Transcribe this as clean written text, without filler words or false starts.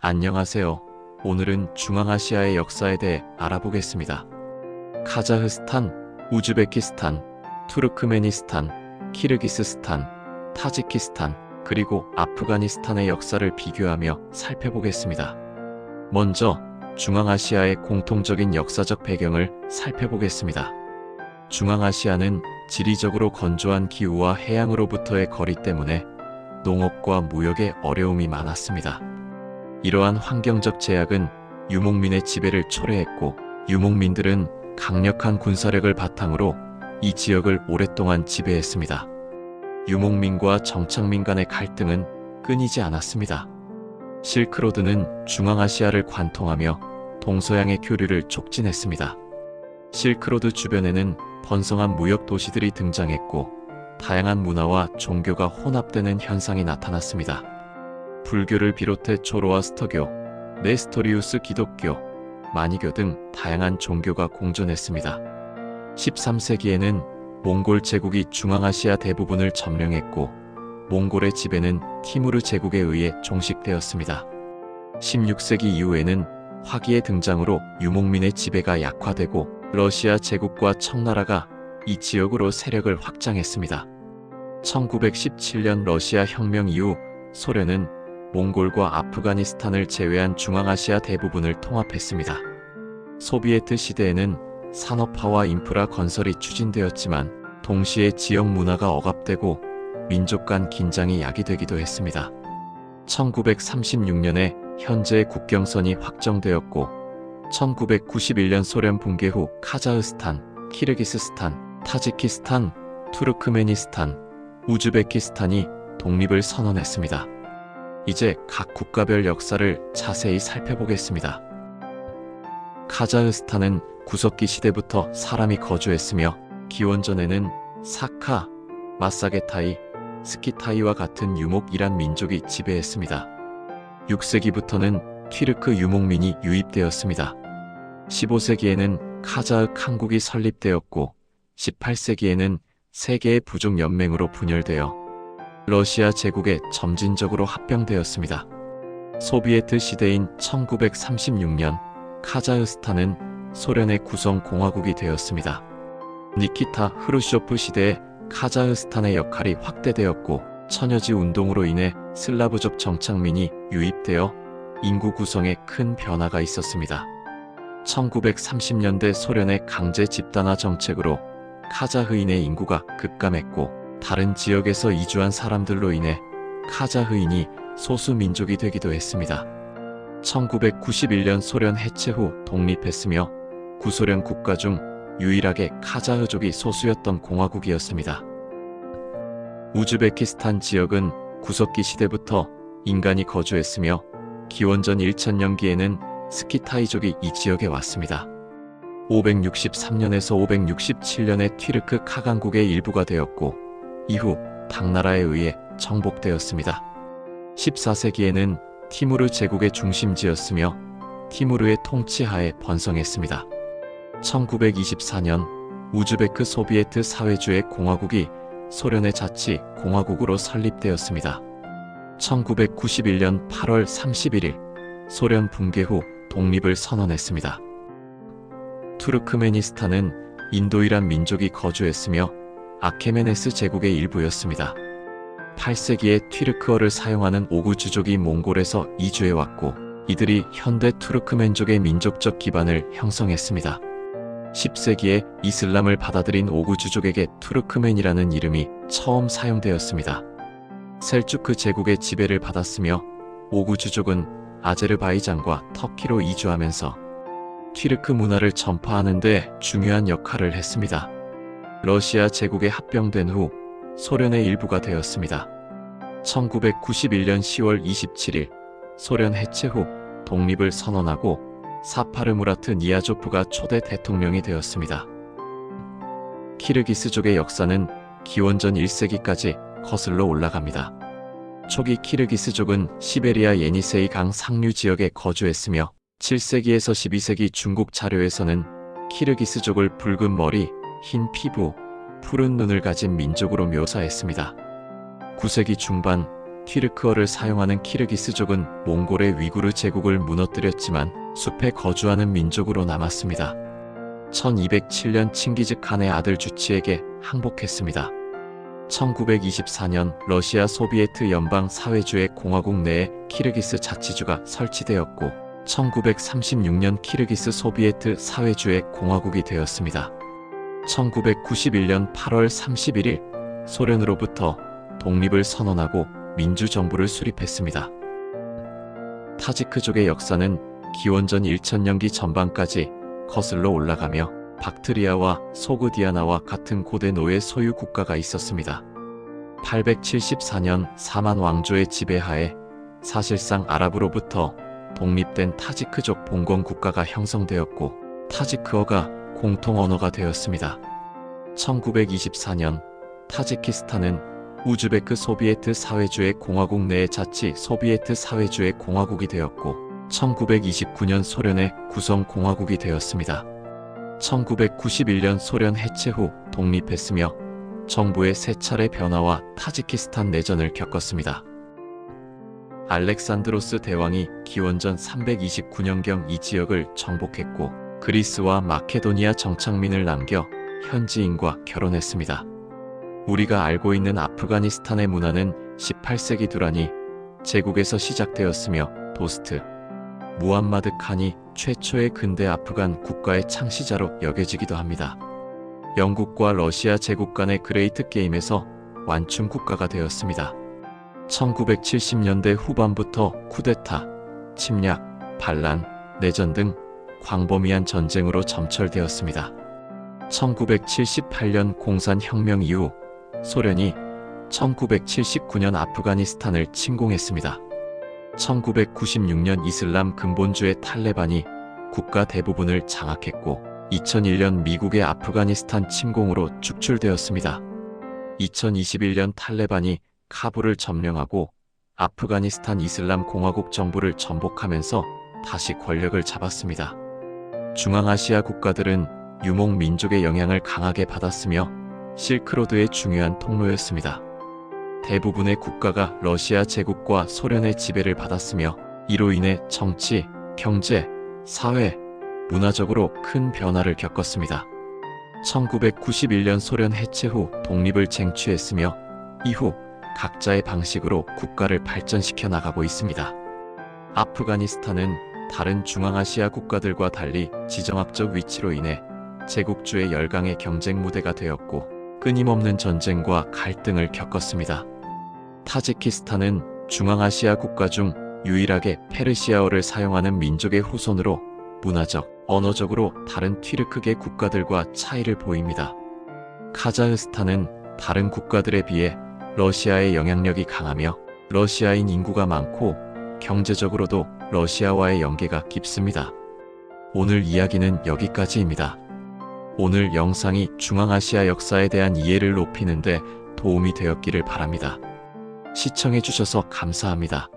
안녕하세요. 오늘은 중앙아시아의 역사에 대해 알아보겠습니다. 카자흐스탄, 우즈베키스탄, 투르크메니스탄, 키르기스스탄, 타지키스탄, 그리고 아프가니스탄의 역사를 비교하며 살펴보겠습니다. 먼저 중앙아시아의 공통적인 역사적 배경을 살펴보겠습니다. 중앙아시아는 지리적으로 건조한 기후와 해양으로부터의 거리 때문에 농업과 무역에 어려움이 많았습니다. 이러한 환경적 제약은 유목민의 지배를 초래했고, 유목민들은 강력한 군사력을 바탕으로 이 지역을 오랫동안 지배했습니다. 유목민과 정착민 간의 갈등은 끊이지 않았습니다. 실크로드는 중앙아시아를 관통하며 동서양의 교류를 촉진했습니다. 실크로드 주변에는 번성한 무역 도시들이 등장했고, 다양한 문화와 종교가 혼합되는 현상이 나타났습니다. 불교를 비롯해 조로아스터교, 네스토리우스 기독교, 마니교 등 다양한 종교가 공존했습니다. 13세기에는 몽골 제국이 중앙아시아 대부분을 점령했고, 몽골의 지배는 티무르 제국에 의해 종식되었습니다. 16세기 이후에는 화기의 등장으로 유목민의 지배가 약화되고, 러시아 제국과 청나라가 이 지역으로 세력을 확장했습니다. 1917년 러시아 혁명 이후 소련은 몽골과 아프가니스탄을 제외한 중앙아시아 대부분을 통합했습니다. 소비에트 시대에는 산업화와 인프라 건설이 추진되었지만, 동시에 지역 문화가 억압되고 민족 간 긴장이 야기되기도 했습니다. 1936년에 현재의 국경선이 확정되었고, 1991년 소련 붕괴 후 카자흐스탄, 키르기스스탄, 타지키스탄, 투르크메니스탄, 우즈베키스탄이 독립을 선언했습니다. 이제 각 국가별 역사를 자세히 살펴보겠습니다. 카자흐스탄은 구석기 시대부터 사람이 거주했으며, 기원전에는 사카, 마사게타이, 스키타이와 같은 유목 이란 민족이 지배했습니다. 6세기부터는 튀르크 유목민이 유입되었습니다. 15세기에는 카자흐 칸국이 설립되었고, 18세기에는 세계의 부족 연맹으로 분열되어 러시아 제국에 점진적으로 합병되었습니다. 소비에트 시대인 1936년 카자흐스탄은 소련의 구성 공화국이 되었습니다. 니키타 흐루쇼프 시대에 카자흐스탄의 역할이 확대되었고, 처녀지 운동으로 인해 슬라브족 정착민이 유입되어 인구 구성에 큰 변화가 있었습니다. 1930년대 소련의 강제 집단화 정책으로 카자흐인의 인구가 급감했고, 다른 지역에서 이주한 사람들로 인해 카자흐인이 소수 민족이 되기도 했습니다. 1991년 소련 해체 후 독립했으며, 구소련 국가 중 유일하게 카자흐족이 소수였던 공화국이었습니다. 우즈베키스탄 지역은 구석기 시대부터 인간이 거주했으며, 기원전 1000년기에는 스키타이족이 이 지역에 왔습니다. 563년에서 567년에 튀르크 카간국의 일부가 되었고, 이후 당나라에 의해 정복되었습니다. 14세기에는 티무르 제국의 중심지였으며, 티무르의 통치하에 번성했습니다. 1924년 우즈베크 소비에트 사회주의 공화국이 소련의 자치 공화국으로 설립되었습니다. 1991년 8월 31일 소련 붕괴 후 독립을 선언했습니다. 투르크메니스탄은 인도이란 민족이 거주했으며, 아케메네스 제국의 일부였습니다. 8세기에 튀르크어를 사용하는 오구주족이 몽골에서 이주해왔고, 이들이 현대 투르크멘족의 민족적 기반을 형성했습니다. 10세기에 이슬람을 받아들인 오구주족에게 투르크멘이라는 이름이 처음 사용되었습니다. 셀주크 제국의 지배를 받았으며, 오구주족은 아제르바이잔과 터키로 이주하면서 튀르크 문화를 전파하는 데 중요한 역할을 했습니다. 러시아 제국에 합병된 후 소련의 일부가 되었습니다. 1991년 10월 27일 소련 해체 후 독립을 선언하고, 사파르무라트 니아조프가 초대 대통령이 되었습니다. 키르기스족의 역사는 기원전 1세기까지 거슬러 올라갑니다. 초기 키르기스족은 시베리아 예니세이 강 상류 지역에 거주했으며, 7세기에서 12세기 중국 자료에서는 키르기스족을 붉은 머리, 흰 피부, 푸른 눈을 가진 민족으로 묘사했습니다. 9세기 중반 튀르크어를 사용하는 키르기스족은 몽골의 위구르 제국을 무너뜨렸지만 숲에 거주하는 민족으로 남았습니다. 1207년 칭기즈 칸의 아들 주치에게 항복했습니다. 1924년 러시아 소비에트 연방 사회주의 공화국 내에 키르기스 자치주가 설치되었고 1936년 키르기스 소비에트 사회주의 공화국이 되었습니다. 1991년 8월 31일 소련으로부터 독립을 선언하고 민주정부를 수립했습니다. 타지크족의 역사는 기원전 1000년기 전반까지 거슬러 올라가며 박트리아와 소그디아나와 같은 고대 노예 소유 국가가 있었습니다. 874년 사만 왕조의 지배하에 사실상 아랍으로부터 독립된 타지크족 봉건 국가가 형성되었고 타지크어가 공통 언어가 되었습니다. 1924년 타지키스탄은 우즈베크 소비에트 사회주의 공화국 내의 자치 소비에트 사회주의 공화국이 되었고 1929년 소련의 구성 공화국이 되었습니다. 1991년 소련 해체 후 독립했으며 정부의 세 차례 변화와 타지키스탄 내전을 겪었습니다. 알렉산드로스 대왕이 기원전 329년경 이 지역을 정복했고 그리스와 마케도니아 정착민을 남겨 현지인과 결혼했습니다. 우리가 알고 있는 아프가니스탄의 문화는 18세기 두라니 제국에서 시작되었으며 도스트 무함마드 칸이 최초의 근대 아프간 국가의 창시자로 여겨지기도 합니다. 영국과 러시아 제국 간의 그레이트 게임에서 완충 국가가 되었습니다. 1970년대 후반부터 쿠데타, 침략, 반란, 내전 등 광범위한 전쟁으로 점철되었습니다. 1978년 공산혁명 이후 소련이 1979년 아프가니스탄을 침공했습니다. 1996년 이슬람 근본주의 탈레반이 국가 대부분을 장악했고 2001년 미국의 아프가니스탄 침공으로 축출되었습니다. 2021년 탈레반이 카불을 점령하고 아프가니스탄 이슬람 공화국 정부를 전복하면서 다시 권력을 잡았습니다. 중앙아시아 국가들은 유목 민족의 영향을 강하게 받았으며 실크로드의 중요한 통로였습니다. 대부분의 국가가 러시아 제국과 소련의 지배를 받았으며 이로 인해 정치, 경제, 사회, 문화적으로 큰 변화를 겪었습니다. 1991년 소련 해체 후 독립을 쟁취했으며 이후 각자의 방식으로 국가를 발전시켜 나가고 있습니다. 아프가니스탄은 다른 중앙아시아 국가들과 달리 지정학적 위치로 인해 제국주의 열강의 경쟁 무대가 되었고 끊임없는 전쟁과 갈등을 겪었습니다. 타지키스탄은 중앙아시아 국가 중 유일하게 페르시아어를 사용하는 민족의 후손으로 문화적, 언어적으로 다른 튀르크계 국가들과 차이를 보입니다. 카자흐스탄은 다른 국가들에 비해 러시아의 영향력이 강하며 러시아인 인구가 많고 경제적으로도 러시아와의 연계가 깊습니다. 오늘 이야기는 여기까지입니다. 오늘 영상이 중앙아시아 역사에 대한 이해를 높이는 데 도움이 되었기를 바랍니다. 시청해주셔서 감사합니다.